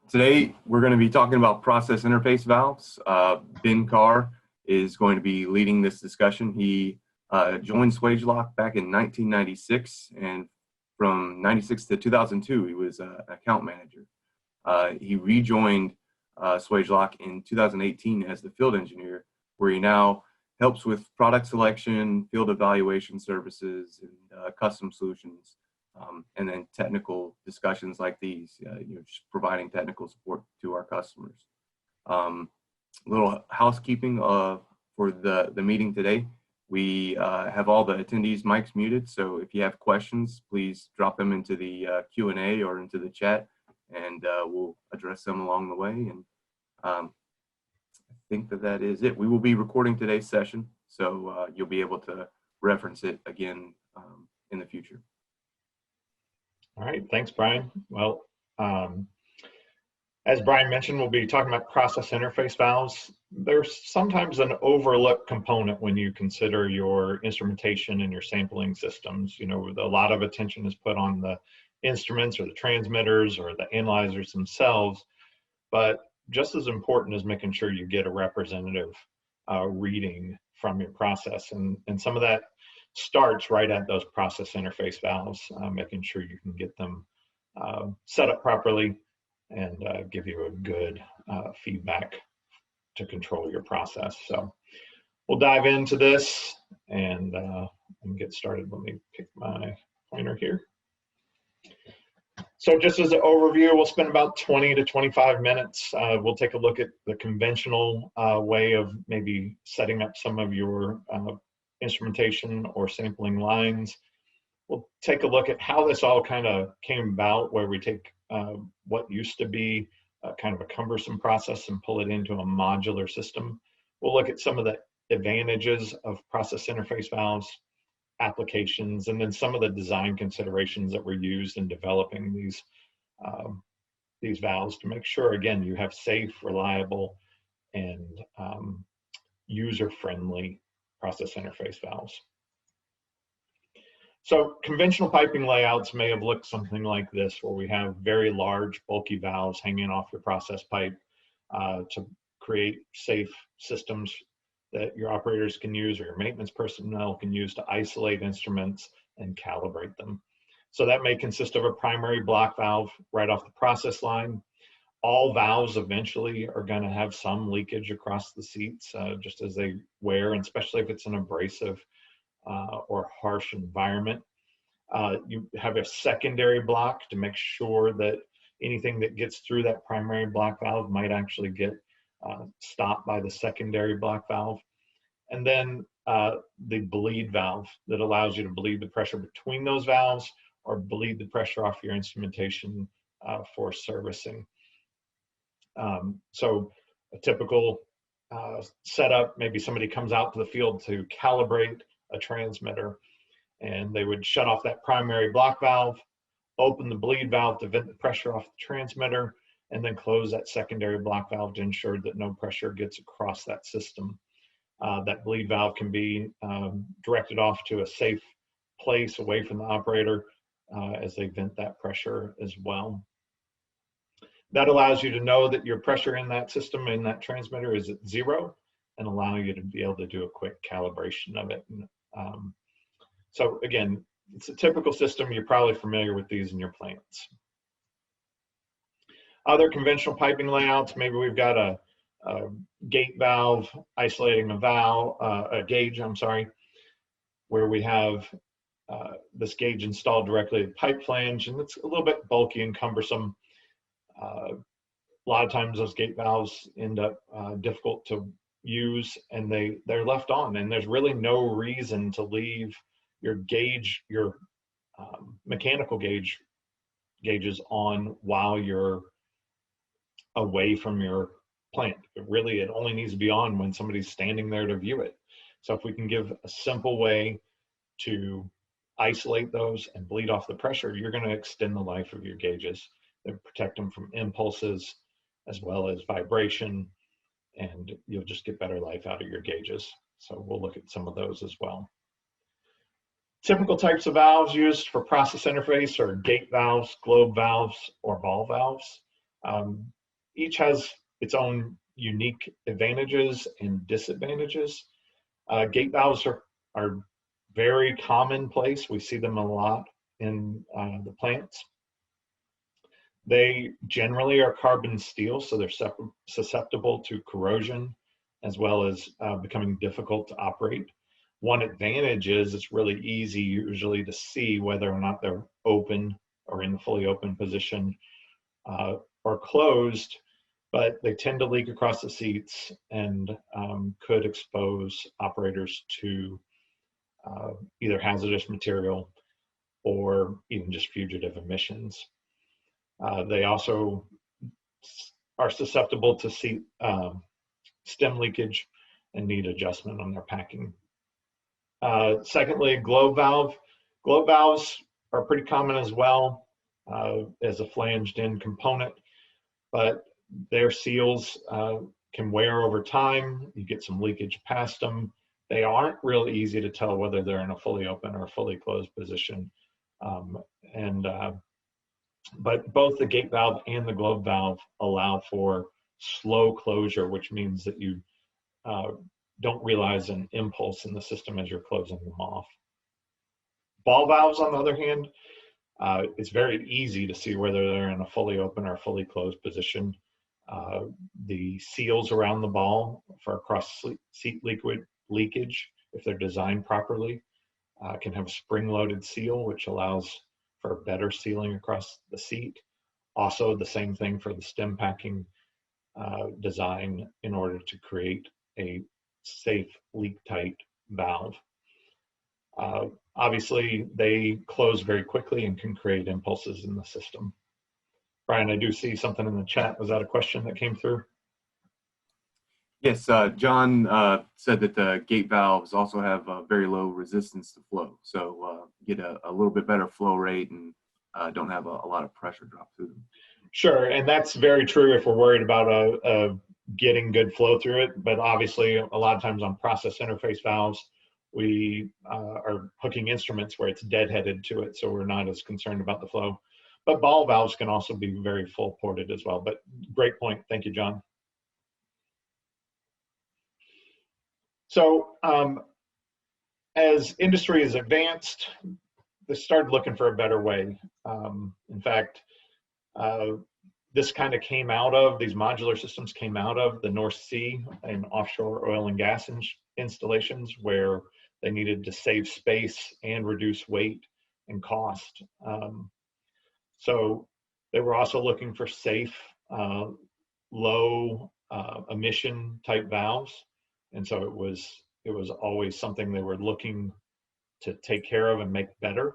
Today, we're going to be talking about process interface valves. Ben Carr is going to be leading this discussion. He joined Swagelok back in 1996, and from 96 to 2002, he was an account manager. He rejoined Swagelok in 2018 as the field engineer, where he now helps with product selection, field evaluation services, and custom solutions. And then technical discussions like these, just providing technical support to our customers. Little housekeeping for the meeting today. We have all the attendees' mics muted, so if you have questions, please drop them into the Q&A or into the chat, and we'll address them along the way. And I think that is it. We will be recording today's session, so you'll be able to reference it again in the future. All right, thanks, Brian. Well, as Brian mentioned, we'll be talking about process interface valves. There's sometimes an overlooked component when you consider your instrumentation and your sampling systems. You know, a lot of attention is put on the instruments or the transmitters or the analyzers themselves, but just as important is making sure you get a representative reading from your process. And some of that starts right at those process interface valves, making sure you can get them set up properly and give you a good feedback to control your process. So we'll dive into this and get started. Let me pick my pointer here. So just as an overview, we'll spend about 20 to 25 minutes. We'll take a look at the conventional way of maybe setting up some of your instrumentation or sampling lines. We'll take a look at how this all kind of came about, where we take what used to be kind of a cumbersome process and pull it into a modular system. We'll look at some of the advantages of process interface valves, applications, and then some of the design considerations that were used in developing these valves to make sure, again, you have safe, reliable, and user-friendly process interface valves. So conventional piping layouts may have looked something like this, where we have very large, bulky valves hanging off your process pipe to create safe systems that your operators can use or your maintenance personnel can use to isolate instruments and calibrate them. So that may consist of a primary block valve right off the process line. All valves eventually are going to have some leakage across the seats, just as they wear, and especially if it's an abrasive or harsh environment. You have a secondary block to make sure that anything that gets through that primary block valve might actually get stopped by the secondary block valve. And then the bleed valve that allows you to bleed the pressure between those valves or bleed the pressure off your instrumentation for servicing. So a typical setup, maybe somebody comes out to the field to calibrate a transmitter, and they would shut off that primary block valve, open the bleed valve to vent the pressure off the transmitter, and then close that secondary block valve to ensure that no pressure gets across that system. That bleed valve can be directed off to a safe place away from the operator as they vent that pressure as well. That allows you to know that your pressure in that system, in that transmitter, is at 0, and allow you to be able to do a quick calibration of it. So again, it's a typical system. You're probably familiar with these in your plants. Other conventional piping layouts, maybe we've got a gate valve isolating a gauge, where we have this gauge installed directly at pipe flange, and it's a little bit bulky and cumbersome. A lot of times those gate valves end up difficult to use, and they're left on, and there's really no reason to leave your gauge, your mechanical gauges on while you're away from your plant. It only needs to be on when somebody's standing there to view it. So if we can give a simple way to isolate those and bleed off the pressure, you're going to extend the life of your gauges and protect them from impulses as well as vibration, and you'll just get better life out of your gauges. So we'll look at some of those as well. Typical types of valves used for process interface are gate valves, globe valves, or ball valves. Each has its own unique advantages and disadvantages. Gate valves are very commonplace. We see them a lot in the plants. They generally are carbon steel, so they're susceptible to corrosion as well as becoming difficult to operate. One advantage is it's really easy usually to see whether or not they're open or in the fully open position or closed, but they tend to leak across the seats and could expose operators to either hazardous material or even just fugitive emissions. They also are susceptible to seat stem leakage and need adjustment on their packing. Secondly, globe valve. Globe valves are pretty common as well as a flanged in component, but their seals can wear over time. You get some leakage past them. They aren't real easy to tell whether they're in a fully open or a fully closed position. But both the gate valve and the globe valve allow for slow closure, which means that you don't realize an impulse in the system as you're closing them off. Ball valves, on the other hand, it's very easy to see whether they're in a fully open or fully closed position. The seals around the ball for cross seat leakage, if they're designed properly, can have a spring-loaded seal, which allows for better sealing across the seat. Also, the same thing for the stem packing design in order to create a safe leak-tight valve. Obviously, they close very quickly and can create impulses in the system. Brian, I do see something in the chat. Was that a question that came through? Yes, John said that the gate valves also have very low resistance to flow, so get a little bit better flow rate and don't have a lot of pressure drop through them. Sure, and that's very true if we're worried about getting good flow through it, but obviously a lot of times on process interface valves, we are hooking instruments where it's deadheaded to it, so we're not as concerned about the flow. But ball valves can also be very full ported as well, but great point. Thank you, John. So as industry has advanced, they started looking for a better way. In fact, this kind of came out of, these modular systems came out of the North Sea and offshore oil and gas installations where they needed to save space and reduce weight and cost. So they were also looking for safe, low emission type valves. And so it was always something they were looking to take care of and make better.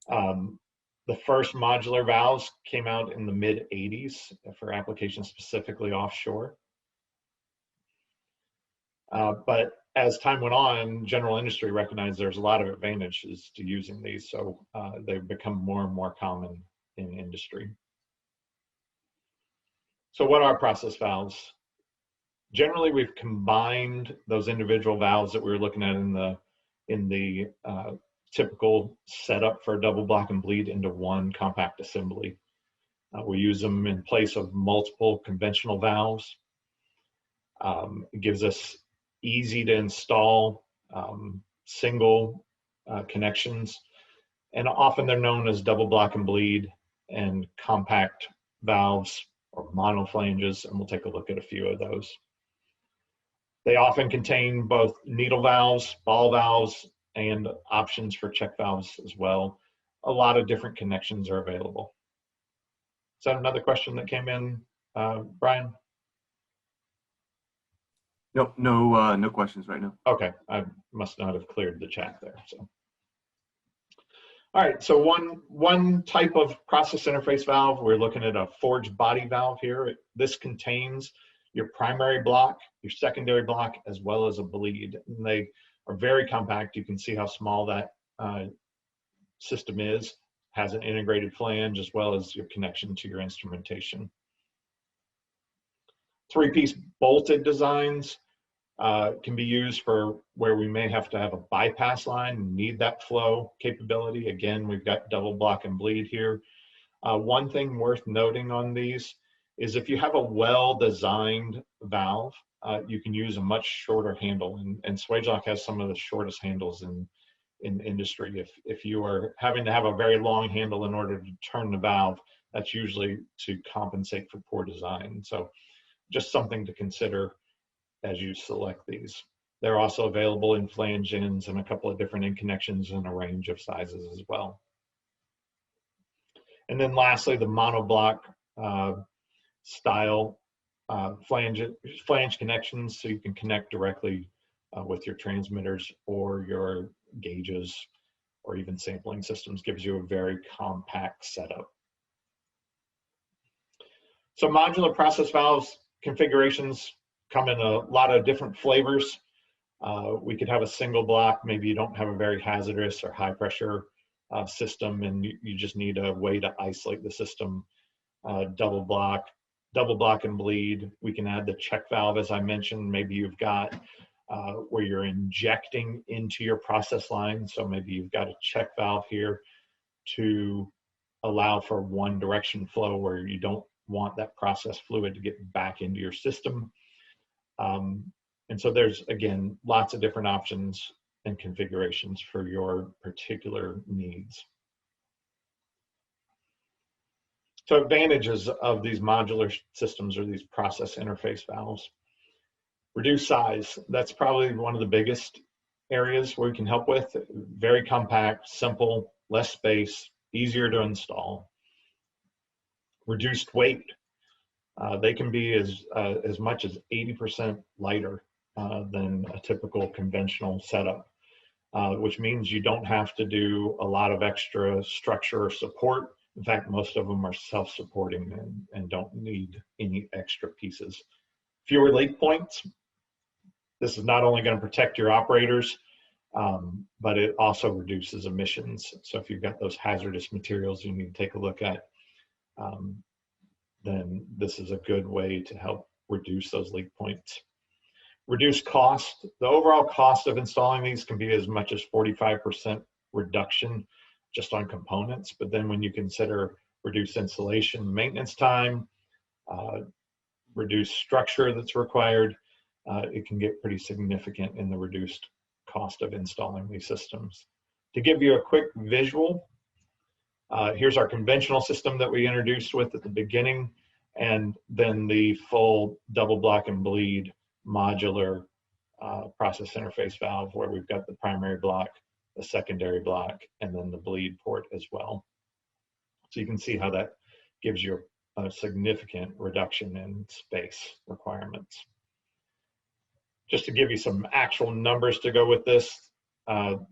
The first modular valves came out in the mid-'80s for applications specifically offshore. But as time went on, general industry recognized there's a lot of advantages to using these, so they've become more and more common in industry. So what are process valves? Generally, we've combined those individual valves that we were looking at in the typical setup for a double block and bleed into one compact assembly. We use them in place of multiple conventional valves. It gives us easy to install single connections, and often they're known as double block and bleed and compact valves or monoflanges, and we'll take a look at a few of those. They often contain both needle valves, ball valves, and options for check valves as well. A lot of different connections are available. Is that another question that came in, Brian? Nope, no questions right now. Okay, I must not have cleared the chat there. So, all right. So one type of process interface valve, we're looking at a forged body valve here. This contains your primary block, your secondary block, as well as a bleed. And they are very compact. You can see how small that system is. Has an integrated flange as well as your connection to your instrumentation. Three-piece bolted designs can be used for where we may have to have a bypass line and need that flow capability. Again, we've got double block and bleed here. One thing worth noting on these is if you have a well-designed valve, you can use a much shorter handle, and Swagelok has some of the shortest handles in industry. If you are having to have a very long handle in order to turn the valve, that's usually to compensate for poor design. So just something to consider as you select these. They're also available in flange ends and a couple of different end connections in a range of sizes as well. And then lastly, the monoblock style flange connections, so you can connect directly with your transmitters or your gauges or even sampling systems. Gives you a very compact setup. So modular process valves configurations come in a lot of different flavors. We could have a single block. Maybe you don't have a very hazardous or high pressure system and you just need a way to isolate the system. Double block and bleed. We can add the check valve, as I mentioned. Maybe you've got where you're injecting into your process line. So maybe you've got a check valve here to allow for one direction flow where you don't want that process fluid to get back into your system. And so there's, again, lots of different options and configurations for your particular needs. So advantages of these modular systems or these process interface valves. Reduce size. That's probably one of the biggest areas where we can help with. Very compact, simple, less space, easier to install. Reduced weight. They can be as much as 80% lighter than a typical conventional setup, which means you don't have to do a lot of extra structure or support. In fact, most of them are self-supporting and don't need any extra pieces. Fewer leak points. This is not only going to protect your operators, but it also reduces emissions. So if you've got those hazardous materials you need to take a look at, then this is a good way to help reduce those leak points. Reduce cost. The overall cost of installing these can be as much as 45% reduction just on components, but then when you consider reduced installation maintenance time, reduced structure that's required, it can get pretty significant in the reduced cost of installing these systems. To give you a quick visual, here's our conventional system that we introduced with at the beginning, and then the full double block and bleed modular process interface valve where we've got the primary block, the secondary block, and then the bleed port as well. So you can see how that gives you a significant reduction in space requirements. Just to give you some actual numbers to go with this,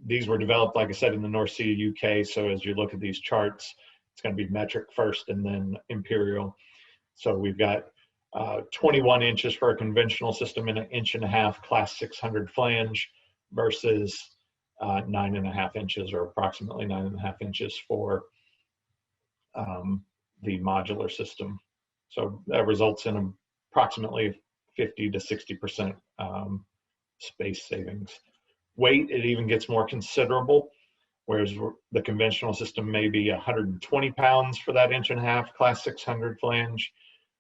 these were developed, like I said, in the North Sea, UK. So as you look at these charts, it's going to be metric first and then imperial. So we've got 21 inches for a conventional system and 1.5 inch class 600 flange versus 9.5 inches or approximately 9.5 inches for the modular system. So that results in approximately 50 to 60% space savings. Weight, it even gets more considerable, whereas the conventional system may be 120 pounds for that 1.5 inch class 600 flange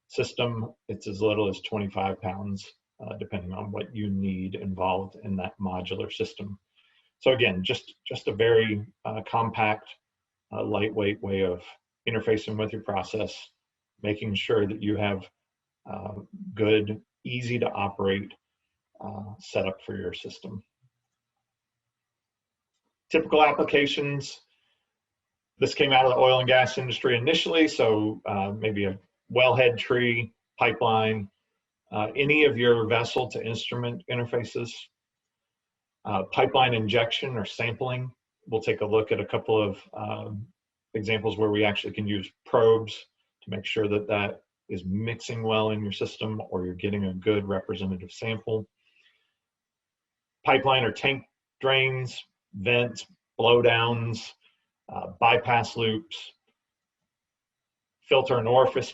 system. It's as little as 25 pounds, depending on what you need involved in that modular system. So again, just a very compact, lightweight way of interfacing with your process, making sure that you have good, easy to operate setup for your system. Typical applications. This came out of the oil and gas industry initially, so maybe a wellhead tree, pipeline, any of your vessel to instrument interfaces. Pipeline injection or sampling. We'll take a look at a couple of examples where we actually can use probes to make sure that that is mixing well in your system or you're getting a good representative sample. Pipeline or tank drains, vents, blowdowns, bypass loops, filter and orifice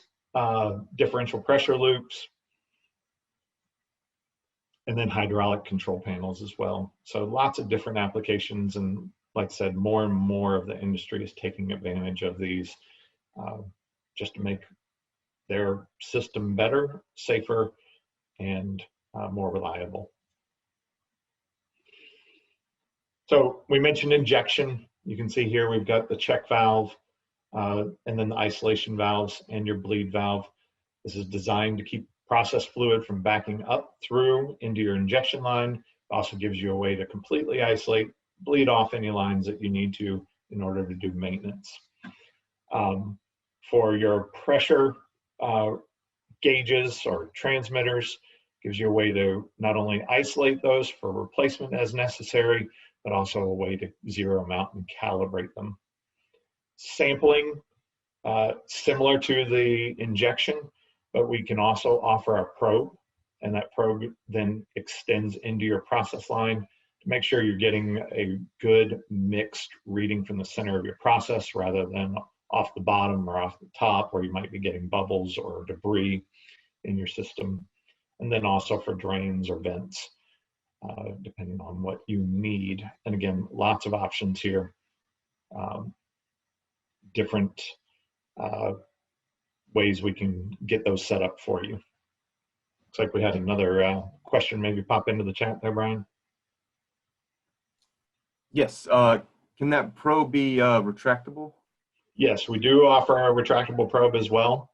differential pressure loops, and then hydraulic control panels as well. So lots of different applications, and like I said, more and more of the industry is taking advantage of these just to make their system better, safer, and more reliable. So we mentioned injection. You can see here we've got the check valve and then the isolation valves and your bleed valve. This is designed to keep process fluid from backing up through into your injection line. It also gives you a way to completely isolate, bleed off any lines that you need to in order to do maintenance. For your pressure gauges or transmitters, gives you a way to not only isolate those for replacement as necessary, but also a way to zero them out and calibrate them. Sampling, similar to the injection, but we can also offer a probe, and that probe then extends into your process line to make sure you're getting a good mixed reading from the center of your process rather than off the bottom or off the top where you might be getting bubbles or debris in your system. And then also for drains or vents, depending on what you need. And again, lots of options here. Different ways we can get those set up for you. Looks like we had another question maybe pop into the chat there, Brian. Yes. Can that probe be retractable? Yes, we do offer a retractable probe as well.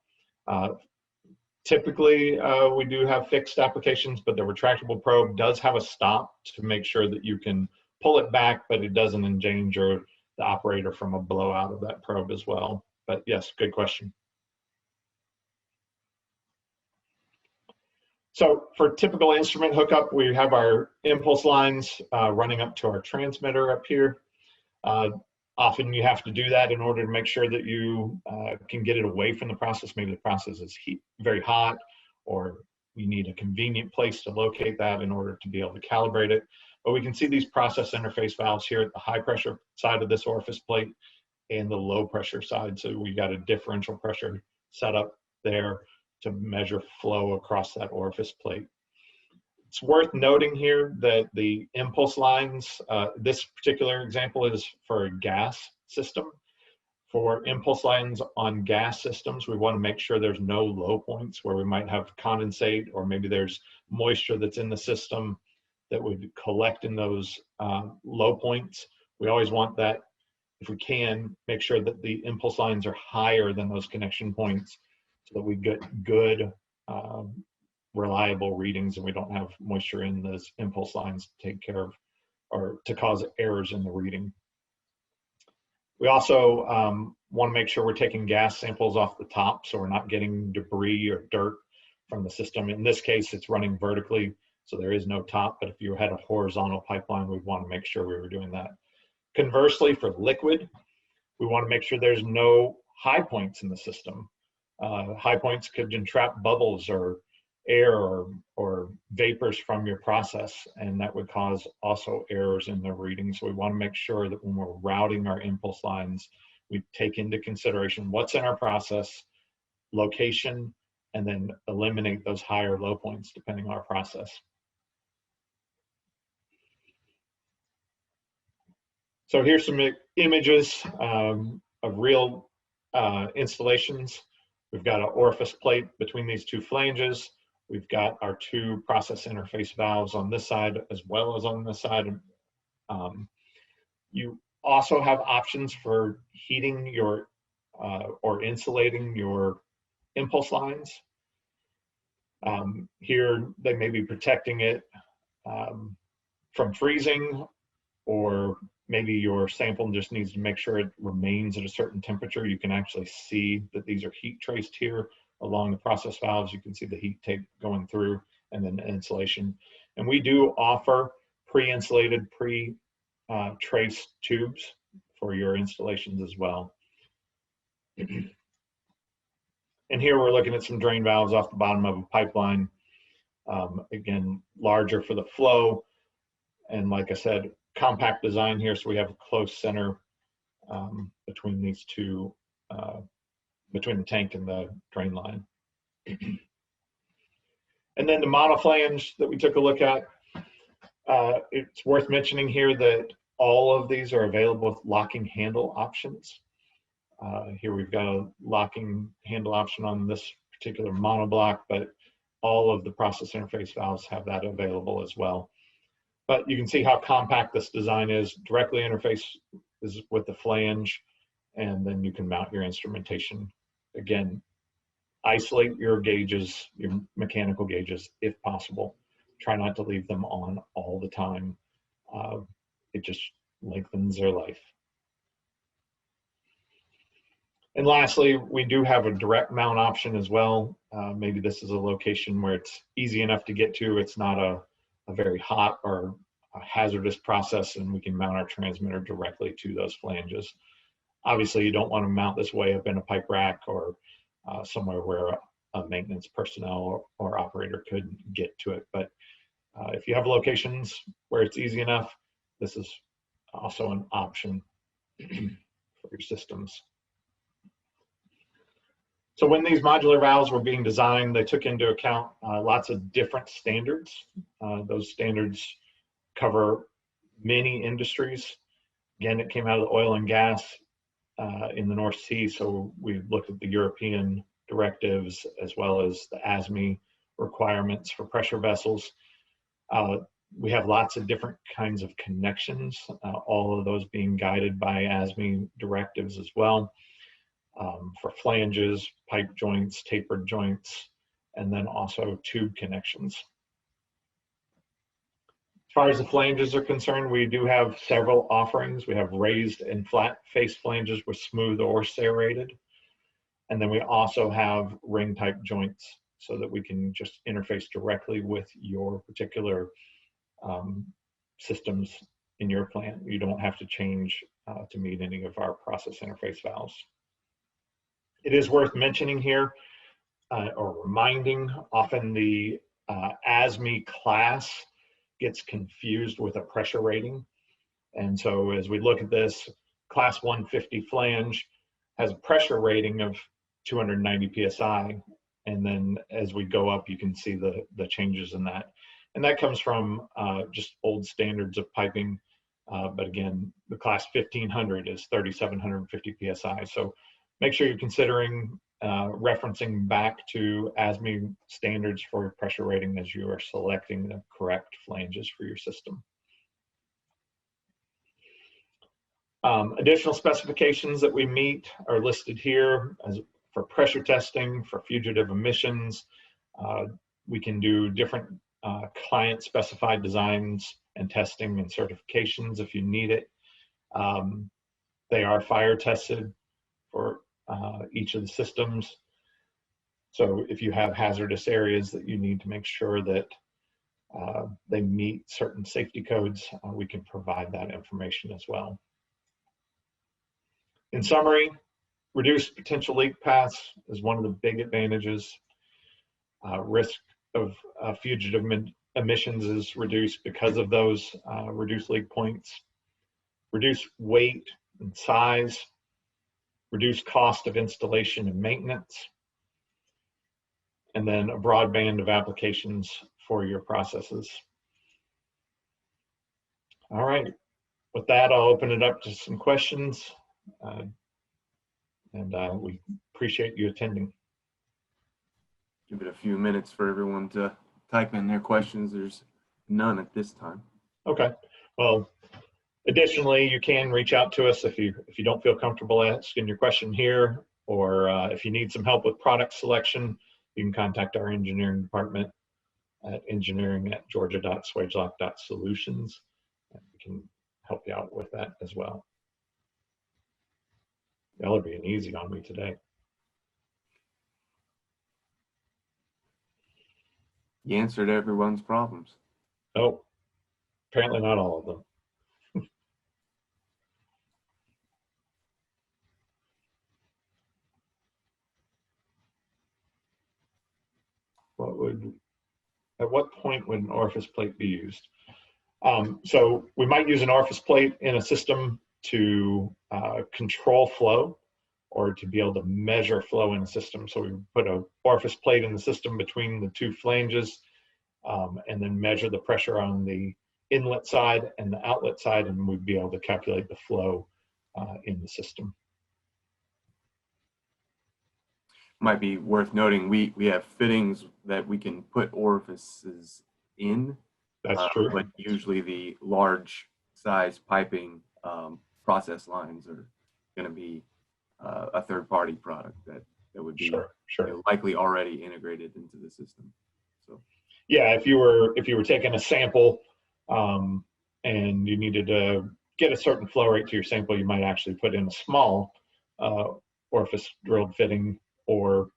Typically, we do have fixed applications, but the retractable probe does have a stop to make sure that you can pull it back, but it doesn't endanger the operator from a blowout of that probe as well. But yes, good question. So for typical instrument hookup, we have our impulse lines running up to our transmitter up here. Often you have to do that in order to make sure that you can get it away from the process. Maybe the process is very hot, or you need a convenient place to locate that in order to be able to calibrate it. But we can see these process interface valves here at the high pressure side of this orifice plate and the low pressure side. So we got a differential pressure set up there to measure flow across that orifice plate. It's worth noting here that the impulse lines, this particular example is for a gas system. For impulse lines on gas systems, we want to make sure there's no low points where we might have condensate, or maybe there's moisture that's in the system that would collect in those low points. We always want that, if we can, make sure that the impulse lines are higher than those connection points so that we get good reliable readings and we don't have moisture in those impulse lines to take care of or to cause errors in the reading. We also want to make sure we're taking gas samples off the top so we're not getting debris or dirt from the system. In this case, it's running vertically, so there is no top, but if you had a horizontal pipeline, we'd want to make sure we were doing that. Conversely, for liquid, we want to make sure there's no high points in the system. High points could entrap bubbles or air or vapors from your process, and that would cause also errors in the reading. So we want to make sure that when we're routing our impulse lines, we take into consideration what's in our process, location, and then eliminate those higher low points depending on our process. So here's some images of real installations. We've got an orifice plate between these two flanges. We've got our two process interface valves on this side as well as on this side. You also have options for heating your or insulating your impulse lines. Here, they may be protecting it from freezing, or maybe your sample just needs to make sure it remains at a certain temperature. You can actually see that these are heat traced here along the process valves. You can see the heat tape going through, and then the insulation. And we do offer pre-insulated, pre-traced tubes for your installations as well. And here we're looking at some drain valves off the bottom of a pipeline. Again, larger for the flow. And like I said, compact design here, so we have a close center between these two, between the tank and the drain line. And then the monoflange that we took a look at, it's worth mentioning here that all of these are available with locking handle options. Here we've got a locking handle option on this particular monoblock, but all of the process interface valves have that available as well. But you can see how compact this design is. Directly interface is with the flange, and then you can mount your instrumentation. Again, isolate your gauges, your mechanical gauges, if possible. Try not to leave them on all the time. It just lengthens their life. And lastly, we do have a direct mount option as well. Maybe this is a location where it's easy enough to get to. It's not a very hot or a hazardous process, and we can mount our transmitter directly to those flanges. Obviously, you don't want to mount this way up in a pipe rack or somewhere where a maintenance personnel or operator could get to it. But if you have locations where it's easy enough, this is also an option for your systems. So when these modular valves were being designed, they took into account lots of different standards. Those standards cover many industries. Again, it came out of the oil and gas in the North Sea, so we looked at the European directives as well as the ASME requirements for pressure vessels. We have lots of different kinds of connections, all of those being guided by ASME directives as well. For flanges, pipe joints, tapered joints, and then also tube connections. As far as the flanges are concerned, we do have several offerings. We have raised and flat face flanges with smooth or serrated. And then we also have ring type joints so that we can just interface directly with your particular systems in your plant. You don't have to change to meet any of our process interface valves. It is worth mentioning here or reminding, often the ASME class gets confused with a pressure rating. And so as we look at this, class 150 flange has a pressure rating of 290 PSI. And then as we go up, you can see the changes in that. And that comes from just old standards of piping. But again, the class 1500 is 3,750 PSI. So make sure you're considering referencing back to ASME standards for pressure rating as you are selecting the correct flanges for your system. Additional specifications that we meet are listed here as for pressure testing, for fugitive emissions. We can do different client specified designs and testing and certifications if you need it. They are fire tested for each of the systems. So if you have hazardous areas that you need to make sure that they meet certain safety codes, we can provide that information as well. In summary, reduced potential leak paths is one of the big advantages. Risk of fugitive emissions is reduced because of those reduced leak points. Reduced weight and size, reduced cost of installation and maintenance, and then a broad band of applications for your processes. All right, with that, I'll open it up to some questions, and we appreciate you attending. Give it a few minutes for everyone to type in their questions. There's none at this time. Okay, well, additionally, you can reach out to us if you don't feel comfortable asking your question here, or if you need some help with product selection, you can contact our engineering department at engineering@georgia.swagelok.solutions, and we can help you out with that as well. Y'all are being easy on me today. You answered everyone's problems. Oh, apparently not all of them. At what point would an orifice plate be used? So we might use an orifice plate in a system to control flow or to be able to measure flow in a system. So we put an orifice plate in the system between the two flanges and then measure the pressure on the inlet side and the outlet side, and we'd be able to calculate the flow in the system. might be worth noting, we have fittings that we can put orifices in, That's true. but usually the large size piping process lines are going to be a third-party product that would be Sure. likely already integrated into the system. So Yeah, if you were taking a sample and you needed to get a certain flow rate to your sample, you might actually put in a small orifice drilled fitting, or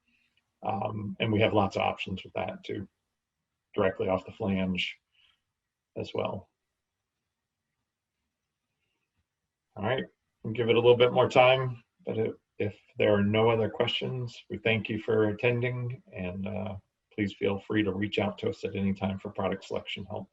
and we have lots of options with that too, directly off the flange as well. All right, we'll give it a little bit more time, but if there are no other questions, we thank you for attending, and please feel free to reach out to us at any time for product selection help.